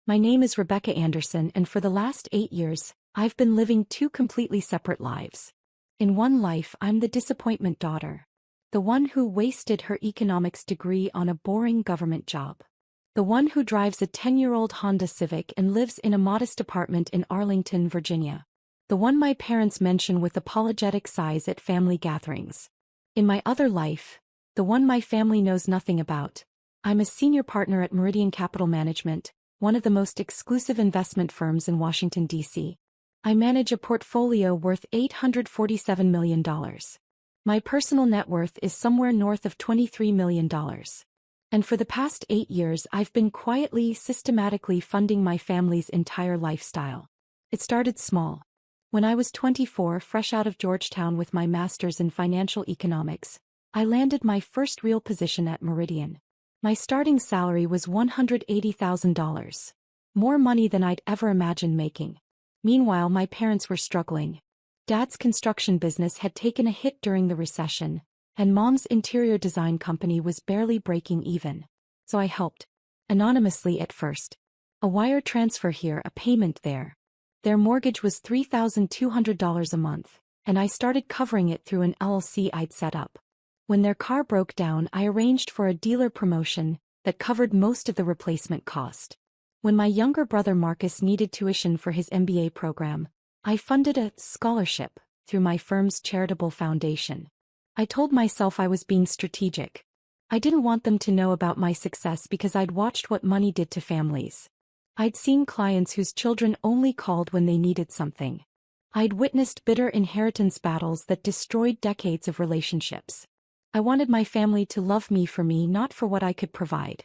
My name is Rebecca Anderson, and for the last 8 years, I've been living two completely separate lives. In one life, I'm the disappointment daughter. The one who wasted her economics degree on a boring government job. The one who drives a 10-year-old Honda Civic and lives in a modest apartment in Arlington, Virginia. The one my parents mention with apologetic sighs at family gatherings. In my other life, the one my family knows nothing about, I'm a senior partner at Meridian Capital Management, one of the most exclusive investment firms in Washington, D.C. I manage a portfolio worth $847 million. My personal net worth is somewhere north of $23 million. And for the past 8 years, I've been quietly, systematically funding my family's entire lifestyle. It started small. When I was 24, fresh out of Georgetown with my master's in financial economics, I landed my first real position at Meridian. My starting salary was $180,000. More money than I'd ever imagined making. Meanwhile, my parents were struggling. Dad's construction business had taken a hit during the recession, and Mom's interior design company was barely breaking even. So I helped. Anonymously at first. A wire transfer here, a payment there. Their mortgage was $3,200 a month, and I started covering it through an LLC I'd set up. When their car broke down, I arranged for a dealer promotion that covered most of the replacement cost. When my younger brother Marcus needed tuition for his MBA program, I funded a scholarship through my firm's charitable foundation. I told myself I was being strategic. I didn't want them to know about my success because I'd watched what money did to families. I'd seen clients whose children only called when they needed something. I'd witnessed bitter inheritance battles that destroyed decades of relationships. I wanted my family to love me, not for what I could provide.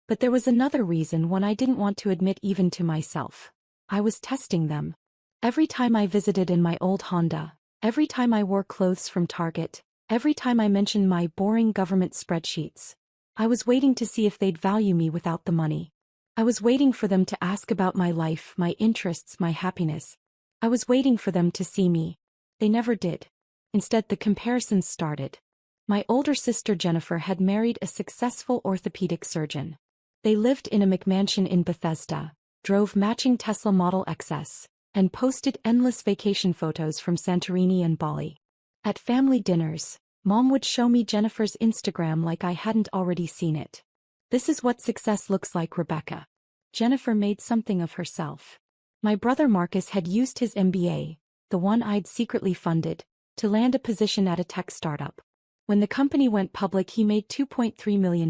But there was another reason, one I didn't want to admit even to myself. I was testing them. Every time I visited in my old Honda, every time I wore clothes from Target, every time I mentioned my boring government spreadsheets, I was waiting to see if they'd value me without the money. I was waiting for them to ask about my life, my interests, my happiness. I was waiting for them to see me. They never did. Instead, the comparisons started. My older sister Jennifer had married a successful orthopedic surgeon. They lived in a McMansion in Bethesda, drove matching Tesla Model XS, and posted endless vacation photos from Santorini and Bali. At family dinners, Mom would show me Jennifer's Instagram like I hadn't already seen it. This is what success looks like, Rebecca. Jennifer made something of herself. My brother Marcus had used his MBA, the one I'd secretly funded, to land a position at a tech startup. When the company went public, he made $2.3 million.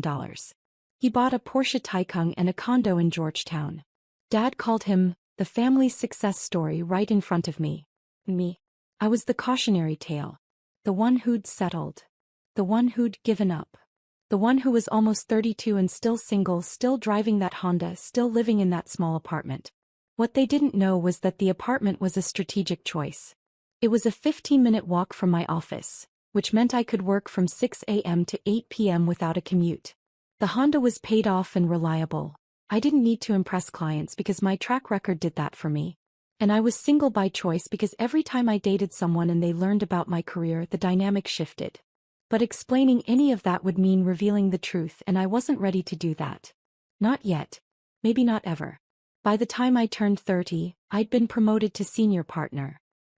He bought a Porsche Taycan and a condo in Georgetown. Dad called him the family's success story right in front of me. I was the cautionary tale. The one who'd settled. The one who'd given up. The one who was almost 32 and still single, still driving that Honda, still living in that small apartment. What they didn't know was that the apartment was a strategic choice. It was a 15-minute walk from my office, which meant I could work from 6 a.m. to 8 p.m. without a commute. The Honda was paid off and reliable. I didn't need to impress clients because my track record did that for me. And I was single by choice because every time I dated someone and they learned about my career, the dynamic shifted. But explaining any of that would mean revealing the truth, and I wasn't ready to do that. Not yet. Maybe not ever. By the time I turned 30, I'd been promoted to senior partner.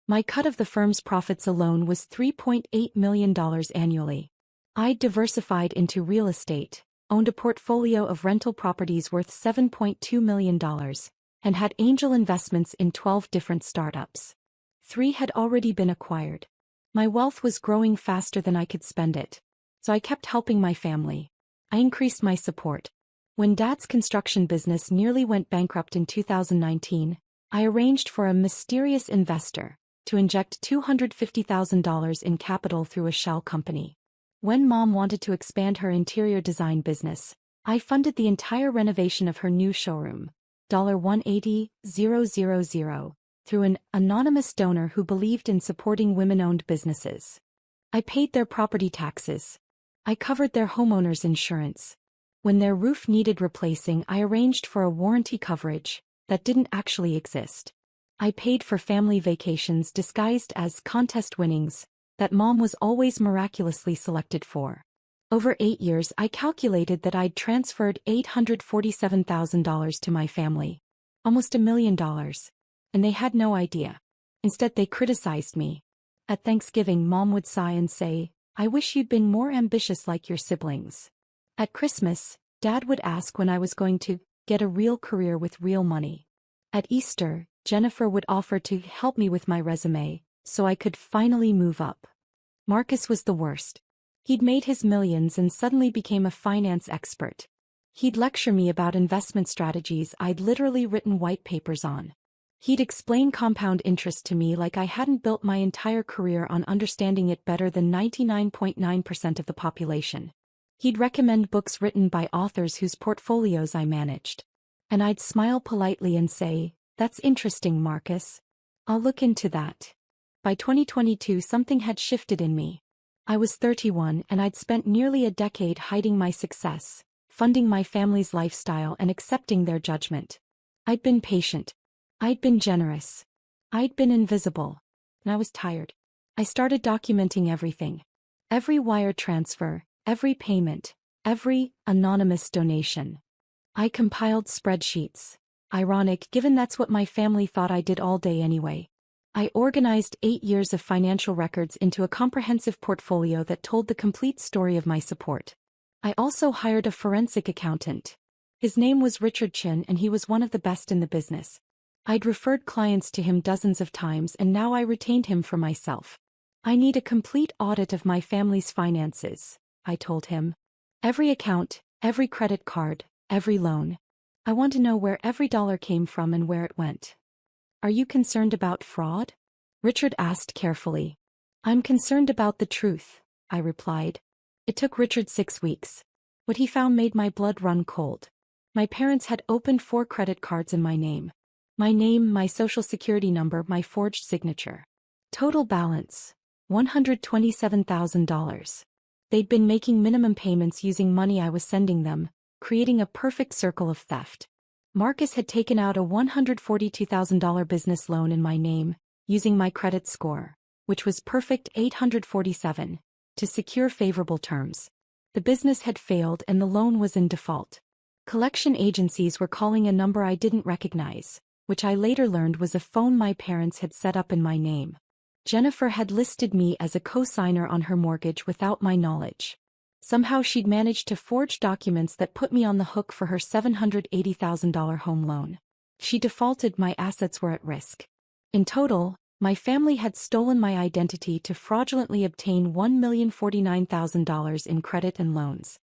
My cut of the firm's profits alone was $3.8 million annually. I'd diversified into real estate, owned a portfolio of rental properties worth $7.2 million, and had angel investments in 12 different startups. 3 had already been acquired. My wealth was growing faster than I could spend it. So I kept helping my family. I increased my support. When Dad's construction business nearly went bankrupt in 2019, I arranged for a mysterious investor to inject $250,000 in capital through a shell company. When Mom wanted to expand her interior design business, I funded the entire renovation of her new showroom, $180,000, through an anonymous donor who believed in supporting women-owned businesses. I paid their property taxes. I covered their homeowners' insurance. When their roof needed replacing, I arranged for a warranty coverage that didn't actually exist. I paid for family vacations disguised as contest winnings that Mom was always miraculously selected for. Over 8 years, I calculated that I'd transferred $847,000 to my family. Almost $1 million. And they had no idea. Instead, they criticized me. At Thanksgiving, Mom would sigh and say, "I wish you'd been more ambitious like your siblings." At Christmas, Dad would ask when I was going to get a real career with real money. At Easter, Jennifer would offer to help me with my resume, so I could finally move up. Marcus was the worst. He'd made his millions and suddenly became a finance expert. He'd lecture me about investment strategies I'd literally written white papers on. He'd explain compound interest to me like I hadn't built my entire career on understanding it better than 99.9% of the population. He'd recommend books written by authors whose portfolios I managed. And I'd smile politely and say, "That's interesting, Marcus. I'll look into that." By 2022, something had shifted in me. I was 31 and I'd spent nearly a decade hiding my success, funding my family's lifestyle and accepting their judgment. I'd been patient. I'd been generous. I'd been invisible. And I was tired. I started documenting everything. Every wire transfer, every payment, every anonymous donation. I compiled spreadsheets. Ironic, given that's what my family thought I did all day anyway. I organized 8 years of financial records into a comprehensive portfolio that told the complete story of my support. I also hired a forensic accountant. His name was Richard Chin and he was one of the best in the business. I'd referred clients to him dozens of times and now I retained him for myself. "I need a complete audit of my family's finances," I told him. "Every account, every credit card, every loan. I want to know where every dollar came from and where it went." "Are you concerned about fraud?" Richard asked carefully. "I'm concerned about the truth," I replied. It took Richard 6 weeks. What he found made my blood run cold. My parents had opened 4 credit cards in my name. My name, my social security number, my forged signature. Total balance, $127,000. They'd been making minimum payments using money I was sending them, creating a perfect circle of theft. Marcus had taken out a $142,000 business loan in my name, using my credit score, which was perfect 847, to secure favorable terms. The business had failed and the loan was in default. Collection agencies were calling a number I didn't recognize, which I later learned was a phone my parents had set up in my name. Jennifer had listed me as a co-signer on her mortgage without my knowledge. Somehow she'd managed to forge documents that put me on the hook for her $780,000 home loan. She defaulted, my assets were at risk. In total, my family had stolen my identity to fraudulently obtain $1,049,000 in credit and loans.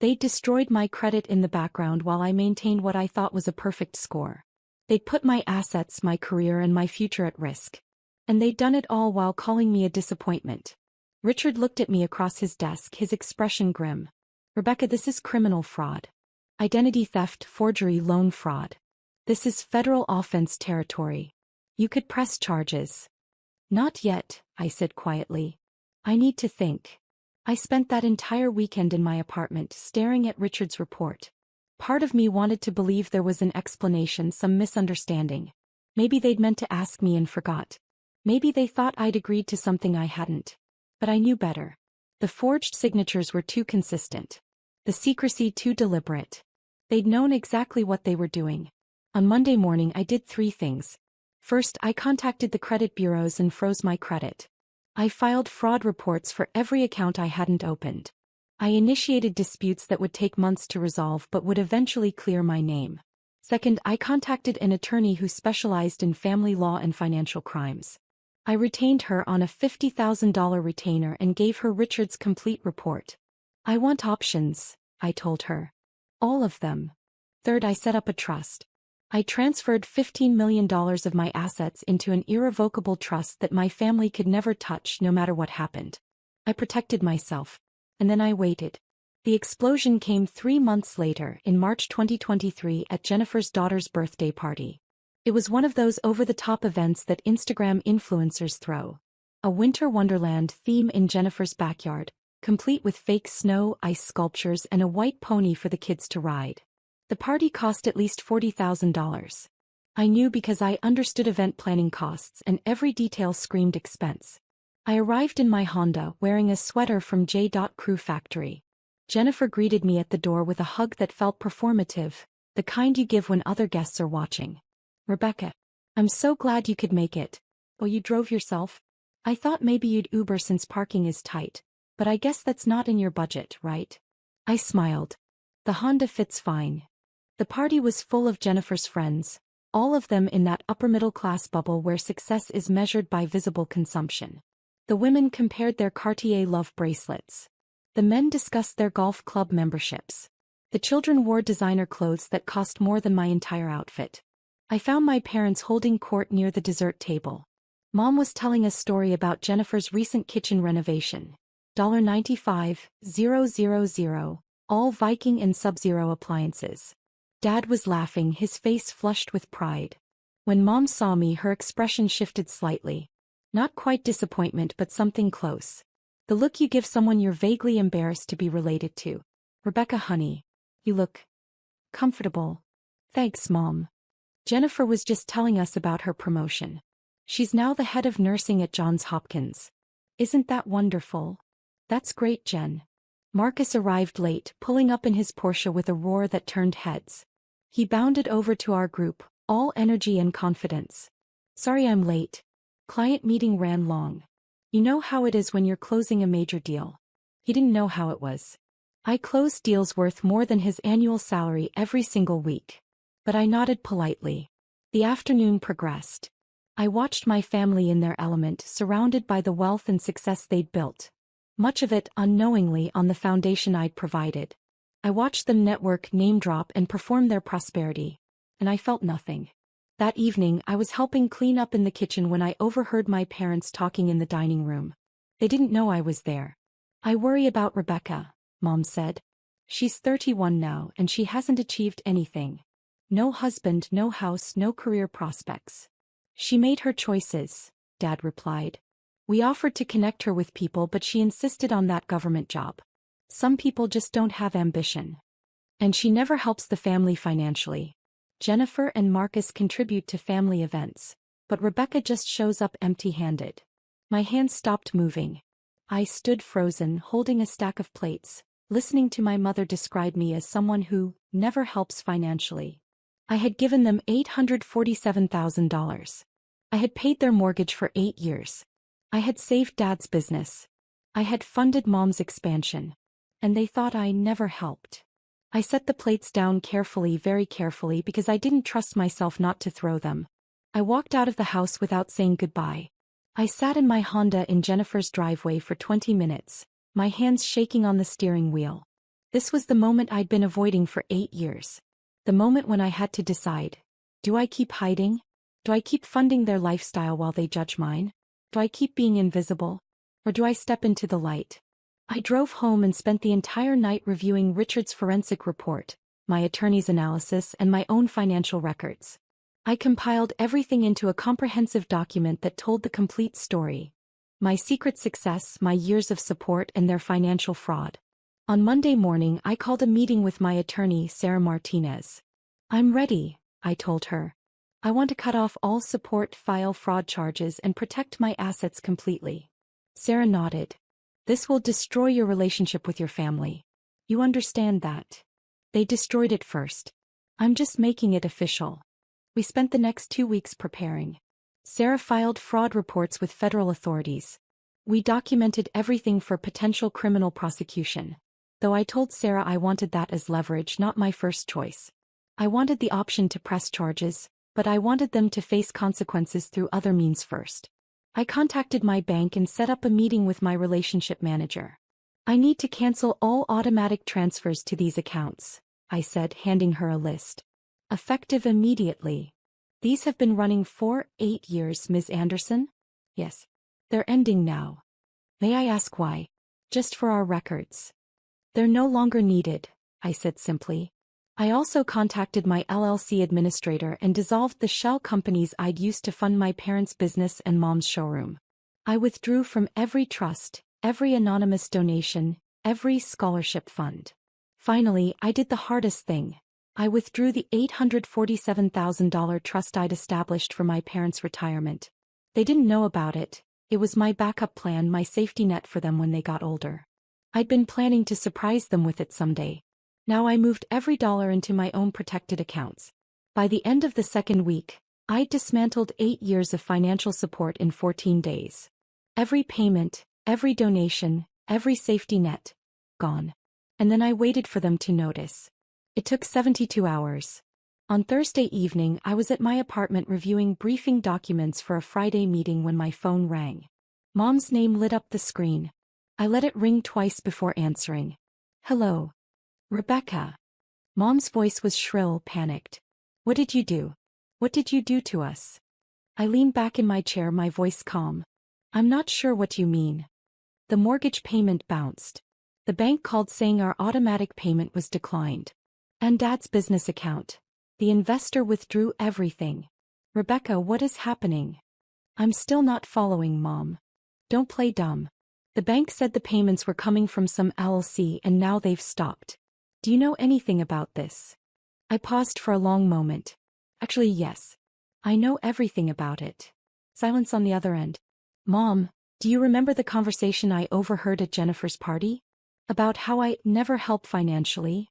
They destroyed my credit in the background while I maintained what I thought was a perfect score. They'd put my assets, my career, and my future at risk. And they'd done it all while calling me a disappointment. Richard looked at me across his desk, his expression grim. "Rebecca, this is criminal fraud. Identity theft, forgery, loan fraud. This is federal offense territory. You could press charges." "Not yet," I said quietly. "I need to think." I spent that entire weekend in my apartment staring at Richard's report. Part of me wanted to believe there was an explanation, some misunderstanding. Maybe they'd meant to ask me and forgot. Maybe they thought I'd agreed to something I hadn't. But I knew better. The forged signatures were too consistent. The secrecy too deliberate. They'd known exactly what they were doing. On Monday morning I did 3 things. First, I contacted the credit bureaus and froze my credit. I filed fraud reports for every account I hadn't opened. I initiated disputes that would take months to resolve but would eventually clear my name. Second, I contacted an attorney who specialized in family law and financial crimes. I retained her on a $50,000 retainer and gave her Richard's complete report. "I want options," I told her. "All of them." Third, I set up a trust. I transferred $15 million of my assets into an irrevocable trust that my family could never touch no matter what happened. I protected myself. And then I waited. The explosion came 3 months later, in March 2023, at Jennifer's daughter's birthday party. It was one of those over-the-top events that Instagram influencers throw. A winter wonderland theme in Jennifer's backyard, complete with fake snow, ice sculptures, and a white pony for the kids to ride. The party cost at least $40,000. I knew because I understood event planning costs and every detail screamed expense. I arrived in my Honda wearing a sweater from J. Crew Factory. Jennifer greeted me at the door with a hug that felt performative, the kind you give when other guests are watching. Rebecca. I'm so glad you could make it. Oh, you drove yourself? I thought maybe you'd Uber since parking is tight, but I guess that's not in your budget, right? I smiled. The Honda fits fine. The party was full of Jennifer's friends, all of them in that upper-middle-class bubble where success is measured by visible consumption. The women compared their Cartier love bracelets. The men discussed their golf club memberships. The children wore designer clothes that cost more than my entire outfit. I found my parents holding court near the dessert table. Mom was telling a story about Jennifer's recent kitchen renovation. $95,000, all Viking and Sub-Zero appliances. Dad was laughing, his face flushed with pride. When Mom saw me, her expression shifted slightly. Not quite disappointment, but something close. The look you give someone you're vaguely embarrassed to be related to. Rebecca, honey. You look comfortable. Thanks, Mom. Jennifer was just telling us about her promotion. She's now the head of nursing at Johns Hopkins. Isn't that wonderful? That's great, Jen. Marcus arrived late, pulling up in his Porsche with a roar that turned heads. He bounded over to our group, all energy and confidence. Sorry I'm late. Client meeting ran long. You know how it is when you're closing a major deal. He didn't know how it was. I closed deals worth more than his annual salary every single week. But I nodded politely. The afternoon progressed. I watched my family in their element, surrounded by the wealth and success they'd built. Much of it unknowingly on the foundation I'd provided. I watched them network, name drop, and perform their prosperity. And I felt nothing. That evening, I was helping clean up in the kitchen when I overheard my parents talking in the dining room. They didn't know I was there. I worry about Rebecca, Mom said. She's 31 now and she hasn't achieved anything. No husband, no house, no career prospects. She made her choices, Dad replied. We offered to connect her with people, but she insisted on that government job. Some people just don't have ambition. And she never helps the family financially. Jennifer and Marcus contribute to family events, but Rebecca just shows up empty-handed. My hands stopped moving. I stood frozen, holding a stack of plates, listening to my mother describe me as someone who never helps financially. I had given them $847,000. I had paid their mortgage for 8 years. I had saved Dad's business. I had funded Mom's expansion. And they thought I never helped. I set the plates down carefully, very carefully, because I didn't trust myself not to throw them. I walked out of the house without saying goodbye. I sat in my Honda in Jennifer's driveway for 20 minutes, my hands shaking on the steering wheel. This was the moment I'd been avoiding for 8 years. The moment when I had to decide. Do I keep hiding? Do I keep funding their lifestyle while they judge mine? Do I keep being invisible? Or do I step into the light? I drove home and spent the entire night reviewing Richard's forensic report, my attorney's analysis, and my own financial records. I compiled everything into a comprehensive document that told the complete story. My secret success, my years of support, and their financial fraud. On Monday morning, I called a meeting with my attorney, Sarah Martinez. I'm ready, I told her. I want to cut off all support, file fraud charges, and protect my assets completely. Sarah nodded. This will destroy your relationship with your family. You understand that? They destroyed it first. I'm just making it official. We spent the next 2 weeks preparing. Sarah filed fraud reports with federal authorities. We documented everything for potential criminal prosecution. Though I told Sarah I wanted that as leverage, not my first choice. I wanted the option to press charges, but I wanted them to face consequences through other means first. I contacted my bank and set up a meeting with my relationship manager. I need to cancel all automatic transfers to these accounts, I said, handing her a list. Effective immediately. These have been running for 8 years, Ms. Anderson? Yes. They're ending now. May I ask why? Just for our records. They're no longer needed, I said simply. I also contacted my LLC administrator and dissolved the shell companies I'd used to fund my parents' business and Mom's showroom. I withdrew from every trust, every anonymous donation, every scholarship fund. Finally, I did the hardest thing. I withdrew the $847,000 trust I'd established for my parents' retirement. They didn't know about it. It was my backup plan, my safety net for them when they got older. I'd been planning to surprise them with it someday. Now I moved every dollar into my own protected accounts. By the end of the second week, I dismantled 8 years of financial support in 14 days. Every payment, every donation, every safety net, gone. And then I waited for them to notice. It took 72 hours. On Thursday evening, I was at my apartment reviewing briefing documents for a Friday meeting when my phone rang. Mom's name lit up the screen. I let it ring twice before answering. Hello. Rebecca. Mom's voice was shrill, panicked. What did you do? What did you do to us? I leaned back in my chair, my voice calm. I'm not sure what you mean. The mortgage payment bounced. The bank called saying our automatic payment was declined. And Dad's business account. The investor withdrew everything. Rebecca, what is happening? I'm still not following, Mom. Don't play dumb. The bank said the payments were coming from some LLC and now they've stopped. Do you know anything about this? I paused for a long moment. Actually, yes. I know everything about it. Silence on the other end. Mom, do you remember the conversation I overheard at Jennifer's party? About how I never help financially?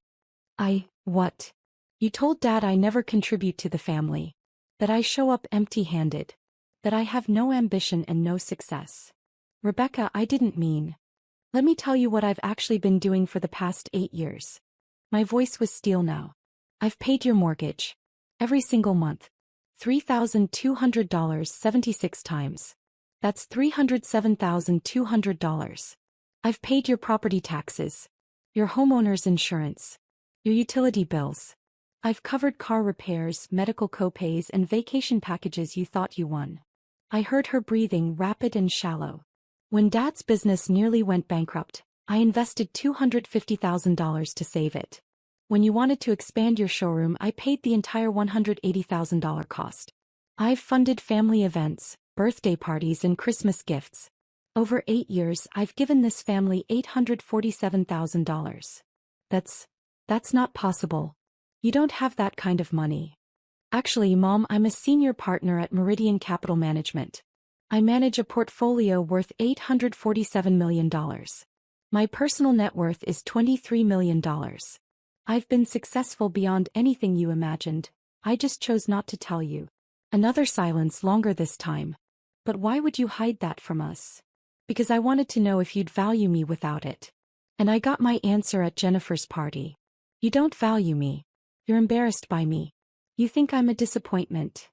What? You told Dad I never contribute to the family. That I show up empty-handed. That I have no ambition and no success. Rebecca, I didn't mean. Let me tell you what I've actually been doing for the past 8 years. My voice was steel now. I've paid your mortgage. Every single month. $3,200 76 times. That's $307,200. I've paid your property taxes. Your homeowner's insurance. Your utility bills. I've covered car repairs, medical copays, and vacation packages you thought you won. I heard her breathing, rapid and shallow. When Dad's business nearly went bankrupt, I invested $250,000 to save it. When you wanted to expand your showroom, I paid the entire $180,000 cost. I've funded family events, birthday parties, and Christmas gifts. Over 8 years, I've given this family $847,000. That's not possible. You don't have that kind of money. Actually, Mom, I'm a senior partner at Meridian Capital Management. I manage a portfolio worth $847 million. My personal net worth is $23 million. I've been successful beyond anything you imagined. I just chose not to tell you. Another silence, longer this time. But why would you hide that from us? Because I wanted to know if you'd value me without it. And I got my answer at Jennifer's party. You don't value me. You're embarrassed by me. You think I'm a disappointment.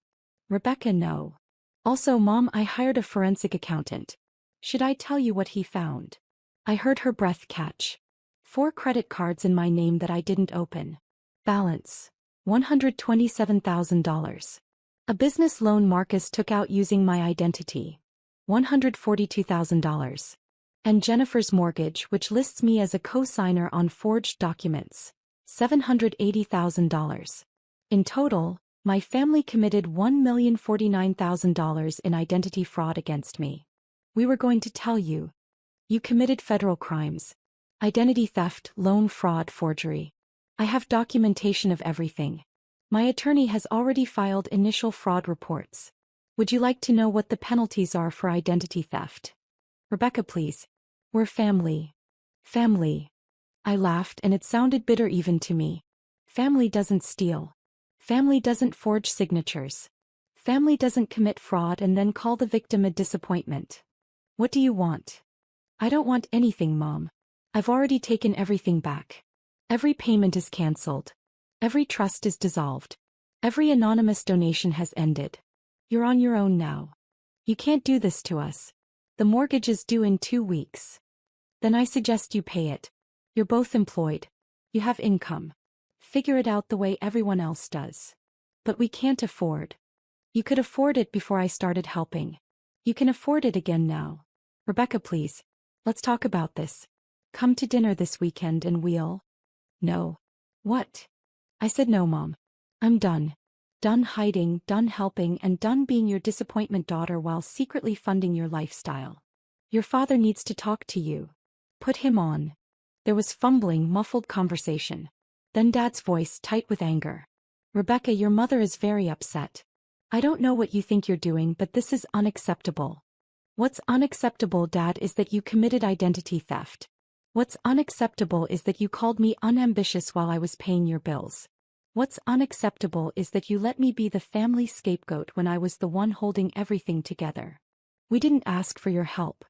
Rebecca, no. Also, Mom, I hired a forensic accountant. Should I tell you what he found? I heard her breath catch. 4 credit cards in my name that I didn't open. Balance. $127,000. A business loan Marcus took out using my identity. $142,000. And Jennifer's mortgage, which lists me as a co-signer on forged documents. $780,000. In total, my family committed $1,049,000 in identity fraud against me. We were going to tell you. You committed federal crimes. Identity theft, loan fraud, forgery. I have documentation of everything. My attorney has already filed initial fraud reports. Would you like to know what the penalties are for identity theft? Rebecca, please. We're family. Family. I laughed and it sounded bitter even to me. Family doesn't steal. Family doesn't forge signatures. Family doesn't commit fraud and then call the victim a disappointment. What do you want? I don't want anything, Mom. I've already taken everything back. Every payment is cancelled. Every trust is dissolved. Every anonymous donation has ended. You're on your own now. You can't do this to us. The mortgage is due in 2 weeks. Then I suggest you pay it. You're both employed. You have income. Figure it out the way everyone else does. But we can't afford. You could afford it before I started helping. You can afford it again now. Rebecca, please. Let's talk about this. Come to dinner this weekend and we'll... No. What? I said no, Mom. I'm done. Done hiding, done helping, and done being your disappointment daughter while secretly funding your lifestyle. Your father needs to talk to you. Put him on. There was fumbling, muffled conversation. Then Dad's voice, tight with anger. Rebecca, your mother is very upset. I don't know what you think you're doing, but this is unacceptable. What's unacceptable, Dad, is that you committed identity theft. What's unacceptable is that you called me unambitious while I was paying your bills. What's unacceptable is that you let me be the family scapegoat when I was the one holding everything together. We didn't ask for your help.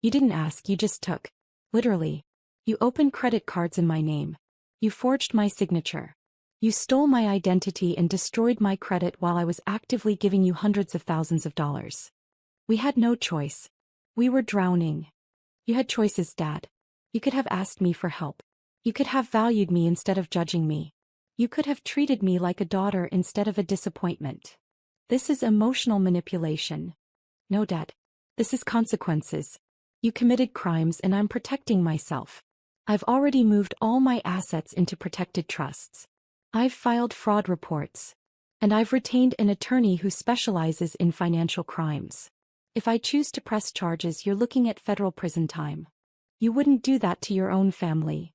You didn't ask, you just took. Literally. You opened credit cards in my name. You forged my signature. You stole my identity and destroyed my credit while I was actively giving you hundreds of thousands of dollars. We had no choice. We were drowning. You had choices, Dad. You could have asked me for help. You could have valued me instead of judging me. You could have treated me like a daughter instead of a disappointment. This is emotional manipulation. No, Dad. This is consequences. You committed crimes and I'm protecting myself. I've already moved all my assets into protected trusts. I've filed fraud reports. And I've retained an attorney who specializes in financial crimes. If I choose to press charges, you're looking at federal prison time. You wouldn't do that to your own family.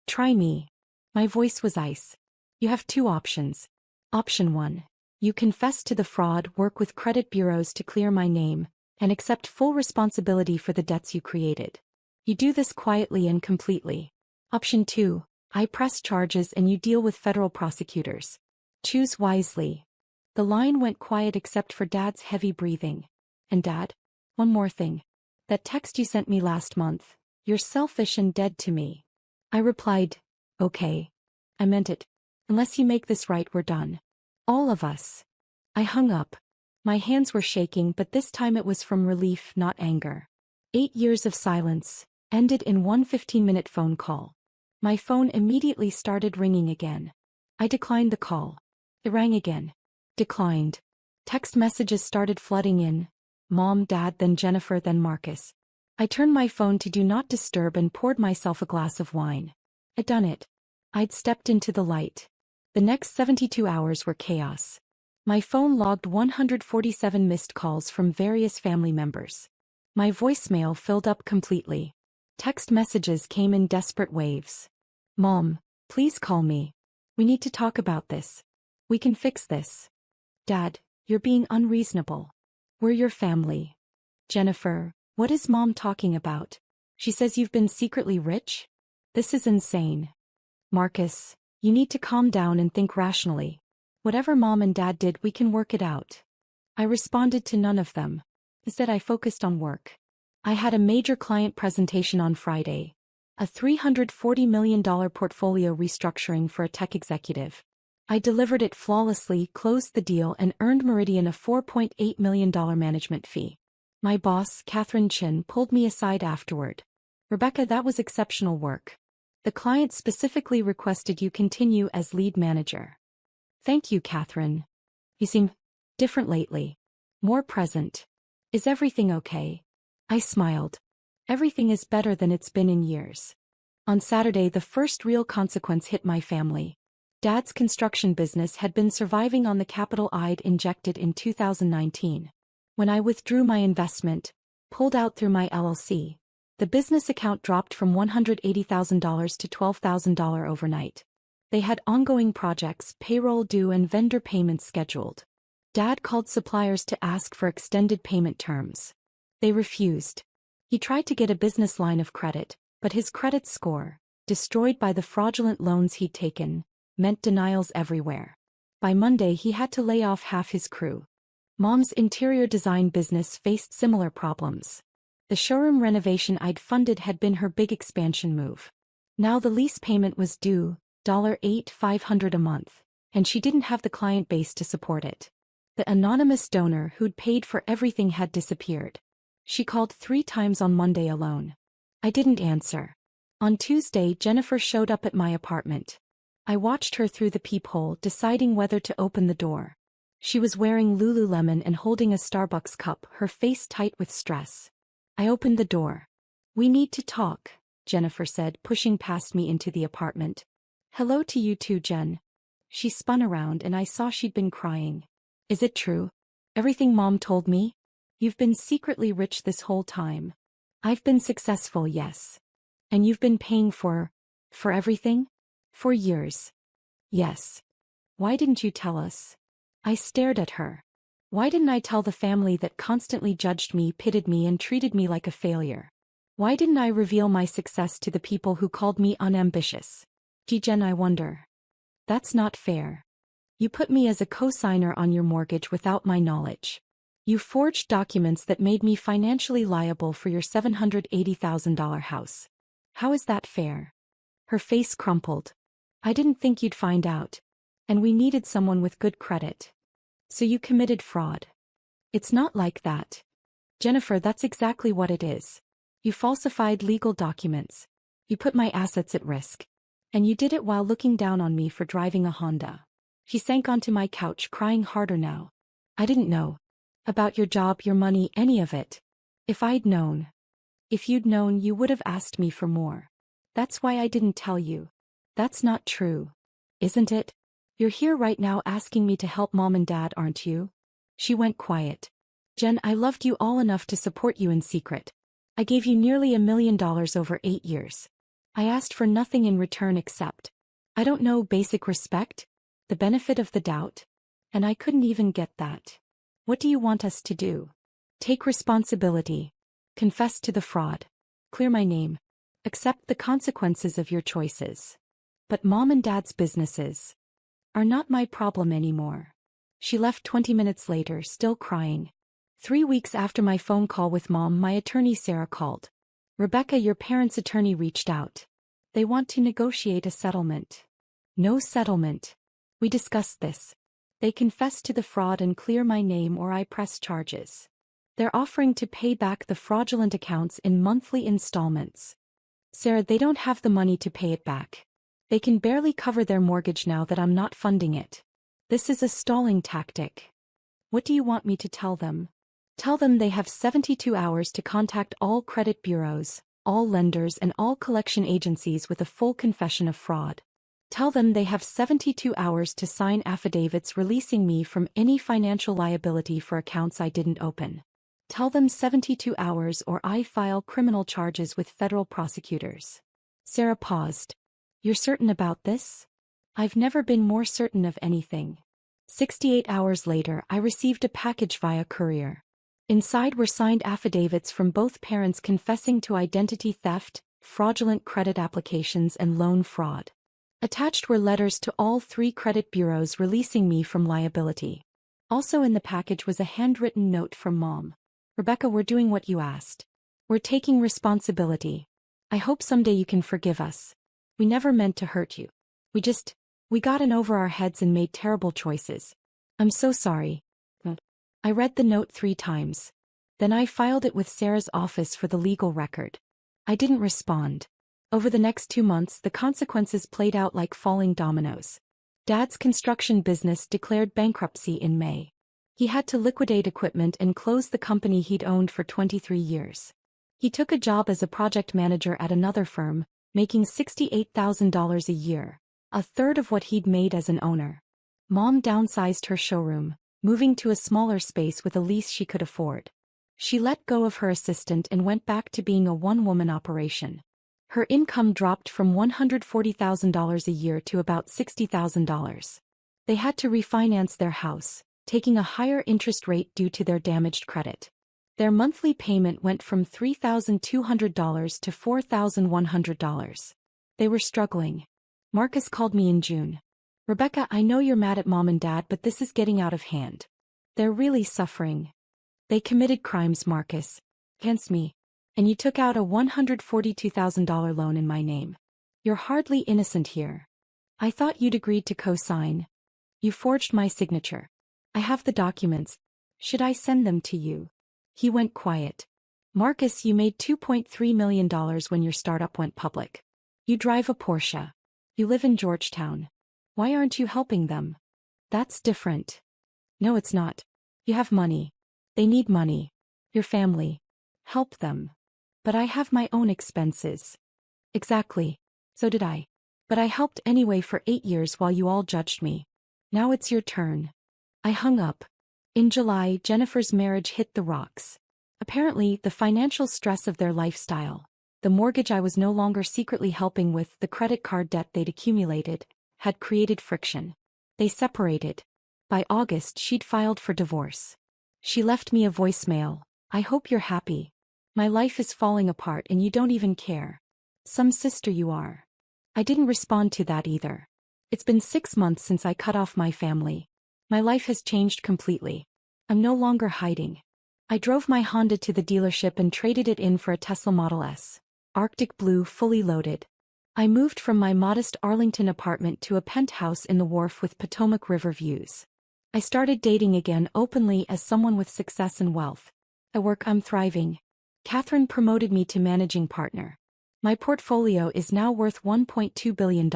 Try me. My voice was ice. You have two options. Option 1. You confess to the fraud, work with credit bureaus to clear my name, and accept full responsibility for the debts you created. You do this quietly and completely. Option 2. I press charges and you deal with federal prosecutors. Choose wisely. The line went quiet except for Dad's heavy breathing. And Dad, one more thing. That text you sent me last month, you're selfish and dead to me. I replied, okay. I meant it. Unless you make this right, we're done. All of us. I hung up. My hands were shaking, but this time it was from relief, not anger. 8 years of silence ended in one 15-minute phone call. My phone immediately started ringing again. I declined the call. It rang again. Declined. Text messages started flooding in. Mom, Dad, then Jennifer, then Marcus. I turned my phone to do not disturb and poured myself a glass of wine. I'd done it. I'd stepped into the light. The next 72 hours were chaos. My phone logged 147 missed calls from various family members. My voicemail filled up completely. Text messages came in desperate waves. Mom, please call me. We need to talk about this. We can fix this. Dad, you're being unreasonable. We're your family. Jennifer, what is Mom talking about? She says you've been secretly rich? This is insane. Marcus, you need to calm down and think rationally. Whatever Mom and Dad did, we can work it out. I responded to none of them. Instead, I focused on work. I had a major client presentation on Friday. A $340 million portfolio restructuring for a tech executive. I delivered it flawlessly, closed the deal, and earned Meridian a $4.8 million management fee. My boss, Catherine Chin, pulled me aside afterward. Rebecca, that was exceptional work. The client specifically requested you continue as lead manager. Thank you, Catherine. You seem different lately. More present. Is everything okay? I smiled. Everything is better than it's been in years. On Saturday, the first real consequence hit my family. Dad's construction business had been surviving on the capital I'd injected in 2019. When I withdrew my investment, pulled out through my LLC, the business account dropped from $180,000 to $12,000 overnight. They had ongoing projects, payroll due, and vendor payments scheduled. Dad called suppliers to ask for extended payment terms. They refused. He tried to get a business line of credit, but his credit score, destroyed by the fraudulent loans he'd taken, meant denials everywhere. By Monday, he had to lay off half his crew. Mom's interior design business faced similar problems. The showroom renovation I'd funded had been her big expansion move. Now the lease payment was due, $8,500 a month, and she didn't have the client base to support it. The anonymous donor who'd paid for everything had disappeared. She called 3 times on Monday alone. I didn't answer. On Tuesday, Jennifer showed up at my apartment. I watched her through the peephole, deciding whether to open the door. She was wearing Lululemon and holding a Starbucks cup, her face tight with stress. I opened the door. We need to talk, Jennifer said, pushing past me into the apartment. Hello to you too, Jen. She spun around and I saw she'd been crying. Is it true? Everything Mom told me? You've been secretly rich this whole time. I've been successful, yes. And you've been paying for everything? For years. Yes. Why didn't you tell us? I stared at her. Why didn't I tell the family that constantly judged me, pitted me, and treated me like a failure? Why didn't I reveal my success to the people who called me unambitious? Gee, Jen, I wonder. That's not fair. You put me as a co-signer on your mortgage without my knowledge. You forged documents that made me financially liable for your $780,000 house. How is that fair? Her face crumpled. I didn't think you'd find out. And we needed someone with good credit. So you committed fraud. It's not like that. Jennifer, that's exactly what it is. You falsified legal documents. You put my assets at risk. And you did it while looking down on me for driving a Honda. She sank onto my couch, crying harder now. I didn't know. About your job, your money, any of it. If I'd known. If you'd known, you would have asked me for more. That's why I didn't tell you. That's not true. Isn't it? You're here right now asking me to help Mom and Dad, aren't you? She went quiet. Jen, I loved you all enough to support you in secret. I gave you nearly $1 million over 8 years. I asked for nothing in return except, I don't know, basic respect? The benefit of the doubt? And I couldn't even get that. What do you want us to do? Take responsibility. Confess to the fraud. Clear my name. Accept the consequences of your choices. But Mom and Dad's businesses are not my problem anymore. She left 20 minutes later, still crying. 3 weeks after my phone call with Mom, my attorney Sarah called. Rebecca, your parents' attorney reached out. They want to negotiate a settlement. No settlement. We discussed this. They confess to the fraud and clear my name or I press charges. They're offering to pay back the fraudulent accounts in monthly installments. Sarah, they don't have the money to pay it back. They can barely cover their mortgage now that I'm not funding it. This is a stalling tactic. What do you want me to tell them? Tell them they have 72 hours to contact all credit bureaus, all lenders and all collection agencies with a full confession of fraud. Tell them they have 72 hours to sign affidavits releasing me from any financial liability for accounts I didn't open. Tell them 72 hours or I file criminal charges with federal prosecutors. Sarah paused. You're certain about this? I've never been more certain of anything. 68 hours later, I received a package via courier. Inside were signed affidavits from both parents confessing to identity theft, fraudulent credit applications and loan fraud. Attached were letters to all 3 credit bureaus releasing me from liability. Also in the package was a handwritten note from Mom. Rebecca, we're doing what you asked. We're taking responsibility. I hope someday you can forgive us. We never meant to hurt you. We got in over our heads and made terrible choices. I'm so sorry. I read the note 3 times. Then I filed it with Sarah's office for the legal record. I didn't respond. Over the next 2 months, the consequences played out like falling dominoes. Dad's construction business declared bankruptcy in May. He had to liquidate equipment and close the company he'd owned for 23 years. He took a job as a project manager at another firm, making $68,000 a year, a third of what he'd made as an owner. Mom downsized her showroom, moving to a smaller space with a lease she could afford. She let go of her assistant and went back to being a one-woman operation. Her income dropped from $140,000 a year to about $60,000. They had to refinance their house, taking a higher interest rate due to their damaged credit. Their monthly payment went from $3,200 to $4,100. They were struggling. Marcus called me in June. Rebecca, I know you're mad at Mom and Dad, but this is getting out of hand. They're really suffering. They committed crimes, Marcus. Against me. And you took out a $142,000 loan in my name. You're hardly innocent here. I thought you'd agreed to co-sign. You forged my signature. I have the documents. Should I send them to you? He went quiet. Marcus, you made $2.3 million when your startup went public. You drive a Porsche. You live in Georgetown. Why aren't you helping them? That's different. No, it's not. You have money. They need money. Your family. Help them. But I have my own expenses. Exactly. So did I. But I helped anyway for 8 years while you all judged me. Now it's your turn. I hung up. In July, Jennifer's marriage hit the rocks. Apparently, the financial stress of their lifestyle, the mortgage I was no longer secretly helping with, the credit card debt they'd accumulated, had created friction. They separated. By August, she'd filed for divorce. She left me a voicemail. I hope you're happy. My life is falling apart and you don't even care. Some sister you are. I didn't respond to that either. It's been 6 months since I cut off my family. My life has changed completely. I'm no longer hiding. I drove my Honda to the dealership and traded it in for a Tesla Model S. Arctic blue, fully loaded. I moved from my modest Arlington apartment to a penthouse in the wharf with Potomac River views. I started dating again openly as someone with success and wealth. At work I'm thriving. Catherine promoted me to managing partner. My portfolio is now worth $1.2 billion.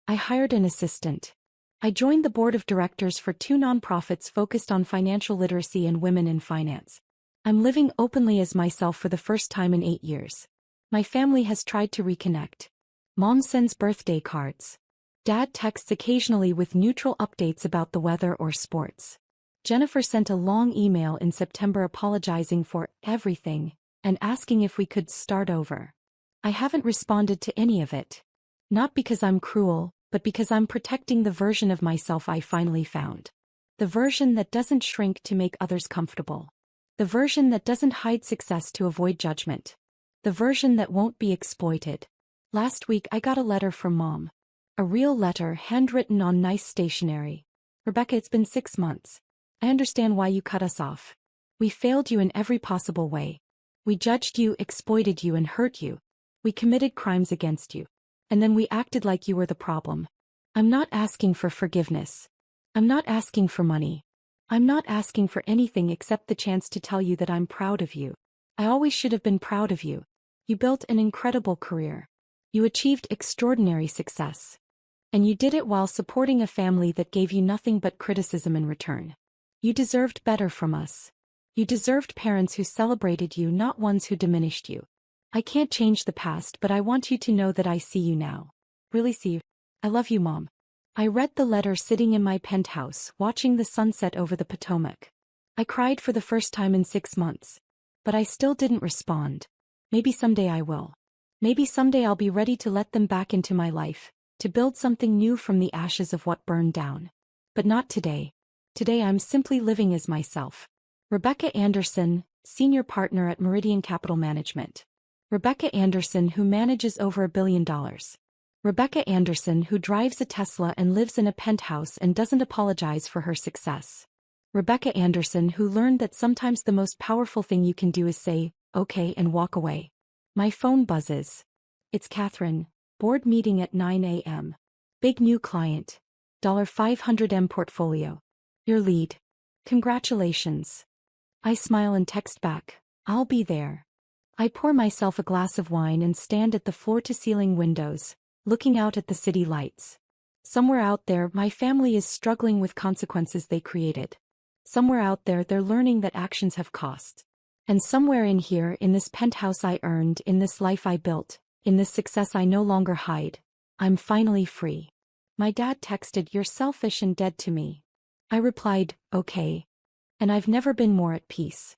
I hired an assistant. I joined the board of directors for 2 nonprofits focused on financial literacy and women in finance. I'm living openly as myself for the first time in 8 years. My family has tried to reconnect. Mom sends birthday cards. Dad texts occasionally with neutral updates about the weather or sports. Jennifer sent a long email in September apologizing for everything and asking if we could start over. I haven't responded to any of it. Not because I'm cruel, but because I'm protecting the version of myself I finally found. The version that doesn't shrink to make others comfortable. The version that doesn't hide success to avoid judgment. The version that won't be exploited. Last week I got a letter from Mom. A real letter handwritten on nice stationery. Rebecca, it's been 6 months. I understand why you cut us off. We failed you in every possible way. We judged you, exploited you, and hurt you. We committed crimes against you. And then we acted like you were the problem. I'm not asking for forgiveness. I'm not asking for money. I'm not asking for anything except the chance to tell you that I'm proud of you. I always should have been proud of you. You built an incredible career. You achieved extraordinary success. And you did it while supporting a family that gave you nothing but criticism in return. You deserved better from us. You deserved parents who celebrated you, not ones who diminished you. I can't change the past, but I want you to know that I see you now. Really see you. I love you, Mom. I read the letter sitting in my penthouse, watching the sunset over the Potomac. I cried for the first time in 6 months. But I still didn't respond. Maybe someday I will. Maybe someday I'll be ready to let them back into my life, to build something new from the ashes of what burned down. But not today. Today I'm simply living as myself. Rebecca Anderson, senior partner at Meridian Capital Management. Rebecca Anderson, who manages over $1 billion. Rebecca Anderson, who drives a Tesla and lives in a penthouse and doesn't apologize for her success. Rebecca Anderson, who learned that sometimes the most powerful thing you can do is say, okay, and walk away. My phone buzzes. It's Catherine. Board meeting at 9 a.m. Big new client. $500M portfolio. Your lead. Congratulations. I smile and text back, I'll be there. I pour myself a glass of wine and stand at the floor-to-ceiling windows, looking out at the city lights. Somewhere out there, my family is struggling with consequences they created. Somewhere out there, they're learning that actions have cost. And somewhere in here, in this penthouse I earned, in this life I built, in this success I no longer hide, I'm finally free. My dad texted, "You're selfish and dead to me." I replied, okay. And I've never been more at peace.